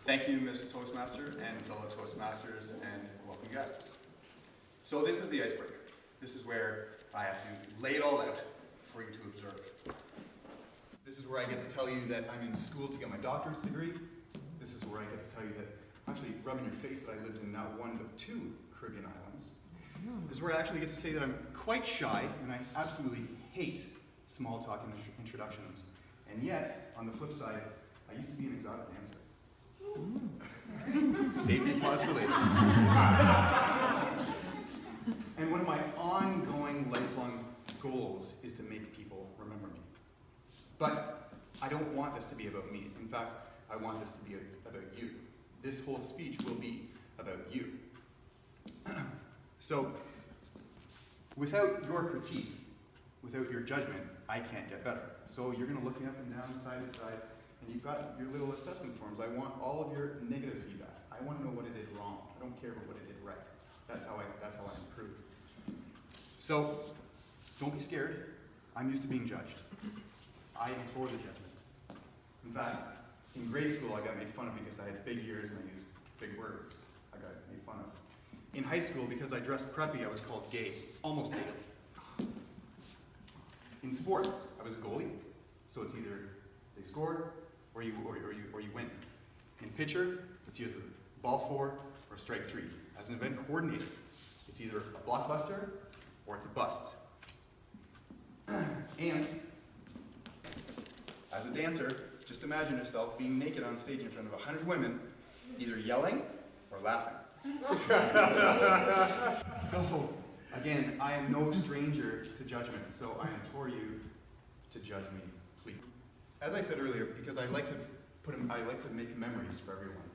Thank you, Ms. Toastmaster and fellow Toastmasters and welcome guests. So this is the icebreaker. This is where I have to lay it all out for you to observe. This is where I get to tell you that I'm in school to get my doctorate degree. This is where I get to tell you that, actually rub in your face that I lived in not one but 2 Caribbean islands. This is where I actually get to say that I'm quite shy and I absolutely hate small talk introductions. And yet, on the flip side, I used to be an exotic dancer. Save me pause for later. And one of my ongoing lifelong goals is to make people remember me. But I don't want this to be about me. In fact, I want this to be about you. This whole speech will be about you. So, without your critique, without your judgment, I can't get better. So you're going to look me up and down, side to side, and you've got your little assessment forms. I want all of your negative feedback. I want to know what I did wrong. I don't care about what I did right. That's how I improve. So, don't be scared. I'm used to being judged. I implore the judgment. In fact, in grade school, I got made fun of because I had big ears and I used big words. I got made fun of. In high school, because I dressed preppy, I was called gay, almost daily. In sports, I was a goalie, so it's either they score or you win. In pitcher, it's either ball 4 or strike 3. As an event coordinator, it's either a blockbuster or it's a bust. And as a dancer, just imagine yourself being naked on stage in front of 100 women, either yelling or laughing. So, again, I am no stranger to judgment, so I implore you to judge me, please. As I said earlier, because I like to make memories for everyone,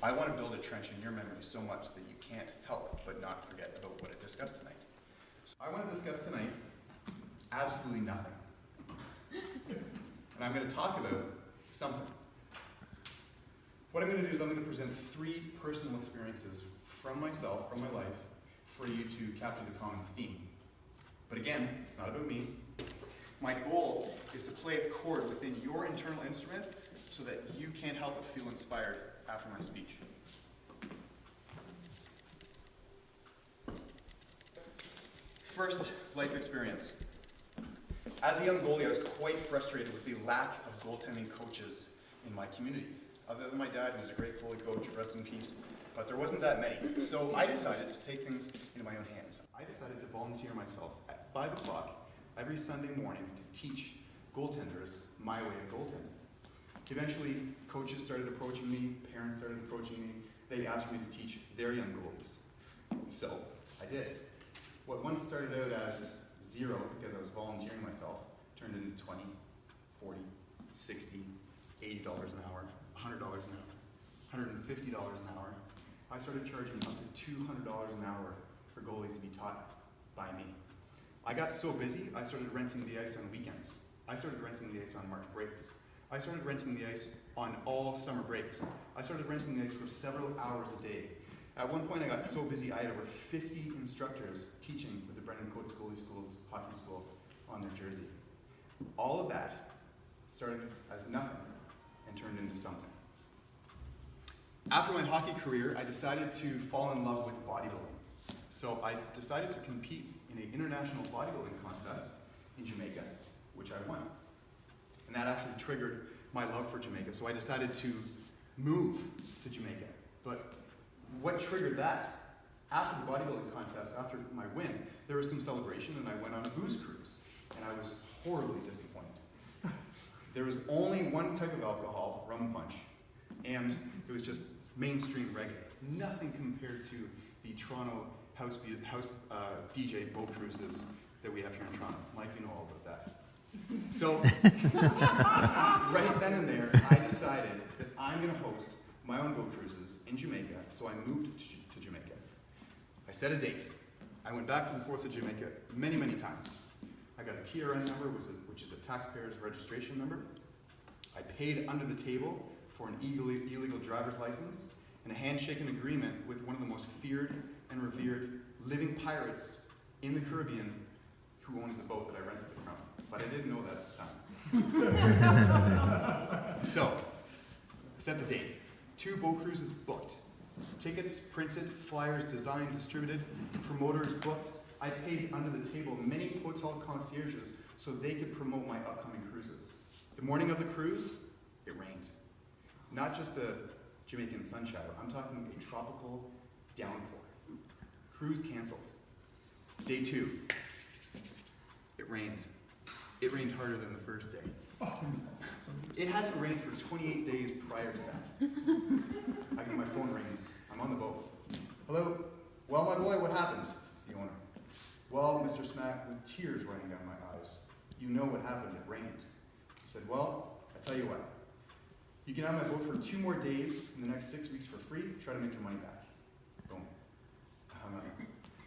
I want to build a trench in your memory so much that you can't help but not forget about what I discussed tonight. So I want to discuss tonight absolutely nothing. And I'm going to talk about something. What I'm going to do is I'm going to present 3 personal experiences from myself, from my life, for you to capture the common theme. But again, it's not about me. My goal is to play a chord within your internal instrument so that you can't help but feel inspired after my speech. First, life experience. As a young goalie, I was quite frustrated with the lack of goaltending coaches in my community. Other than my dad, who was a great goalie coach, rest in peace, but there wasn't that many. So I decided to take things into my own hands. I decided to volunteer myself at 5 o'clock every Sunday morning to teach goaltenders my way of goaltending. Eventually, coaches started approaching me, parents started approaching me. They asked me to teach their young goalies. So I did. What once started out as 0, because I was volunteering myself, turned into 20, 40, 60, $80 an hour, $100 an hour, $150 an hour. I started charging up to $200 an hour for goalies to be taught by me. I got so busy, I started renting the ice on weekends. I started renting the ice on March breaks. I started renting the ice on all summer breaks. I started renting the ice for several hours a day. At one point I got so busy I had over 50 instructors teaching with the Brendan Coates Goalie School's hockey school on their jersey. All of that started as nothing and turned into something. After my hockey career, I decided to fall in love with bodybuilding. So I decided to compete in an international bodybuilding contest in Jamaica, which I won. And that actually triggered my love for Jamaica. So I decided to move to Jamaica. But what triggered that? After the bodybuilding contest, after my win, there was some celebration and I went on a booze cruise. And I was horribly disappointed. There was only one type of alcohol, rum punch, and it was just mainstream reggae. Nothing compared to the Toronto house DJ boat cruises that we have here in Toronto. Mike, you know all about that. So, right then and there, I decided that I'm going to host my own boat cruises in Jamaica, so I moved to Jamaica. I set a date. I went back and forth to Jamaica many, many times. I got a TRN number, which is a taxpayer's registration number. I paid under the table for an illegal driver's license and a handshake agreement with one of the most feared and revered living pirates in the Caribbean who owns the boat that I rented it from. But I didn't know that at the time. So, I set the date. 2 boat cruises booked. Tickets printed, flyers designed, distributed, promoters booked. I paid under the table many hotel concierges so they could promote my upcoming cruises. The morning of the cruise, it rained. Not just a Jamaican sun shower, I'm talking a tropical downpour. Cruise canceled. Day 2, it rained. It rained harder than the first day. It hadn't rained for 28 days prior to that. I get my phone rings. I'm on the boat. Hello? Well, my boy, what happened? It's the owner. Well, Mr. Smack, with tears running down my eyes, you know what happened, it rained. He said, well, I tell you what, you can have my boat for 2 more days in the next 6 weeks for free, try to make your money back. Boom. I hung up.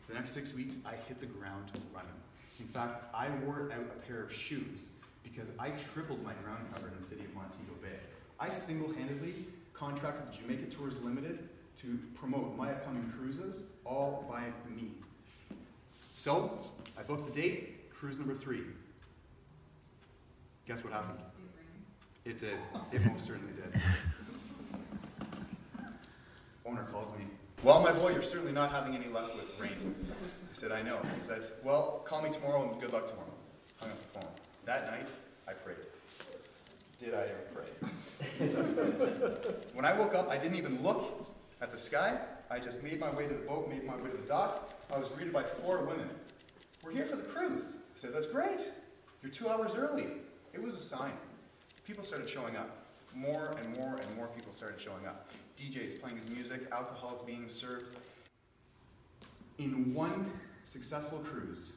The next 6 weeks, I hit the ground running. In fact, I wore out a pair of shoes because I tripled my ground cover in the city of Montego Bay. I single-handedly contracted Jamaica Tours Limited to promote my upcoming cruises all by me. So, I booked the date, cruise number 3. Guess what happened? It did. It most certainly did. Owner calls me. Well, my boy, you're certainly not having any luck with rain. I said, I know. He said, well, call me tomorrow and good luck tomorrow. Hung up the phone. That night, I prayed. Did I ever pray? When I woke up, I didn't even look at the sky. I just made my way to the boat, made my way to the dock. I was greeted by 4 women. We're here for the cruise. I said, that's great. You're 2 hours early. It was a sign. People started showing up. More and more and more people started showing up. DJs playing his music, alcohol is being served. In one successful cruise,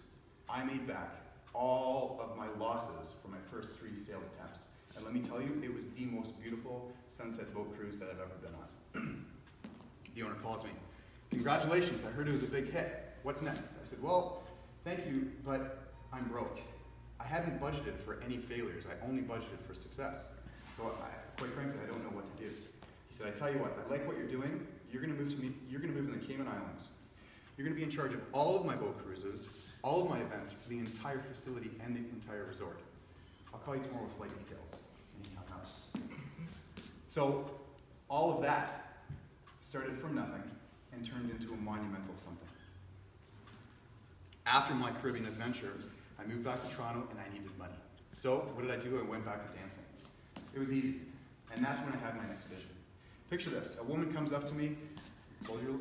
I made back all of my losses from my first 3 failed attempts. And let me tell you, it was the most beautiful sunset boat cruise that I've ever been on. The owner calls me. Congratulations, I heard it was a big hit. What's next? I said, well, thank you, but I'm broke. I hadn't budgeted for any failures. I only budgeted for success. So quite frankly, I don't know what to do. He said, I tell you what, I like what you're doing. You're gonna move in the Cayman Islands. You're gonna be in charge of all of my boat cruises, all of my events for the entire facility and the entire resort. I'll call you tomorrow with flight details. And he hung up. So all of that started from nothing and turned into a monumental something. After my Caribbean adventure, I moved back to Toronto and I needed money. So what did I do? I went back to dancing. It was easy. And that's when I had my next vision. Picture this. A woman comes up to me, hold your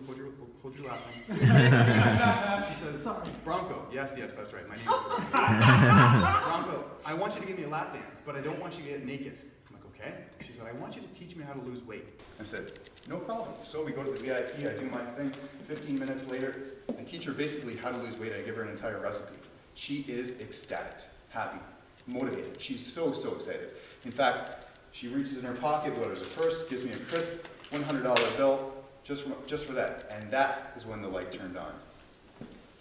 laughing. She says, sorry. Bronco. Yes, that's right. My name is Bronco, I want you to give me a lap dance, but I don't want you to get naked. I'm like, okay. She said, I want you to teach me how to lose weight. I said, no problem. So we go to the VIP, I do my thing. 15 minutes later, I teach her basically how to lose weight. I give her an entire recipe. She is ecstatic, happy, motivated. She's so excited. In fact, she reaches in her pocket, loads her purse, gives me a crisp $100 bill just for that. And that is when the light turned on.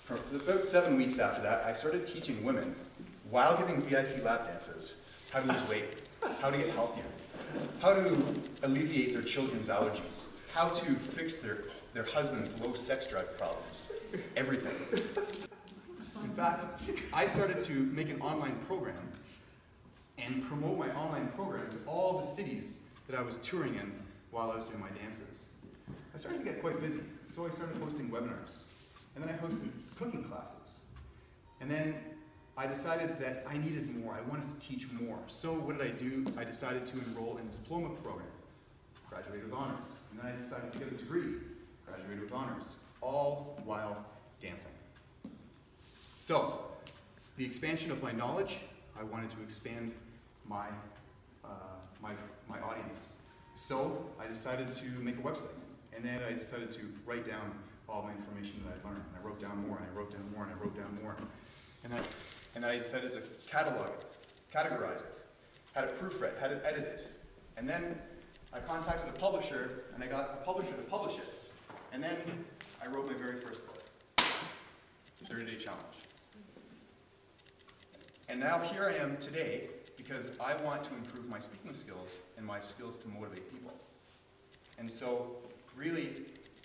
For about 7 weeks after that, I started teaching women, while giving VIP lap dances, how to lose weight, how to get healthier, how to alleviate their children's allergies, how to fix their husband's low sex drive problems, everything. In fact, I started to make an online program and promote my online program to all the cities that I was touring in while I was doing my dances. I started to get quite busy, so I started hosting webinars. And then I hosted cooking classes. And then I decided that I needed more. I wanted to teach more. So what did I do? I decided to enroll in a diploma program. Graduated with honors. And then I decided to get a degree. Graduated with honors. All while dancing. So, the expansion of my knowledge, I wanted to expand my audience. So, I decided to make a website. And then I decided to write down all my information that I learned. And I wrote down more, and I wrote down more, and I wrote down more. And then I decided to catalog it, categorize it, had it proofread, had it edited. And then I contacted a publisher, and I got a publisher to publish it. And then I wrote my very first book, The 30-Day Challenge. And now here I am today because I want to improve my speaking skills and my skills to motivate people. And so, really,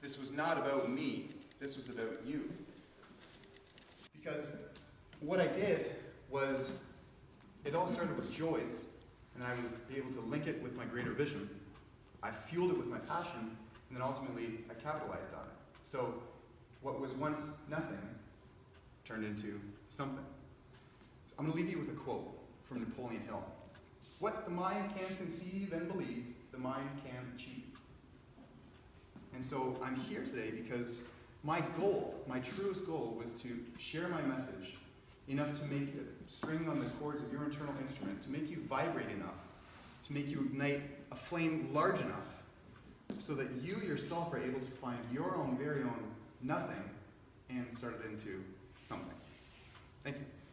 this was not about me, this was about you. Because what I did was, it all started with Joyce, and I was able to link it with my greater vision. I fueled it with my passion, and then ultimately I capitalized on it. So what was once nothing turned into something. I'm going to leave you with a quote from Napoleon Hill. What the mind can conceive and believe, the mind can achieve. And so I'm here today because my goal, my truest goal, was to share my message enough to make a string on the chords of your internal instrument, to make you vibrate enough, to make you ignite a flame large enough, so that you yourself are able to find your own very own nothing and start it into something. Thank you.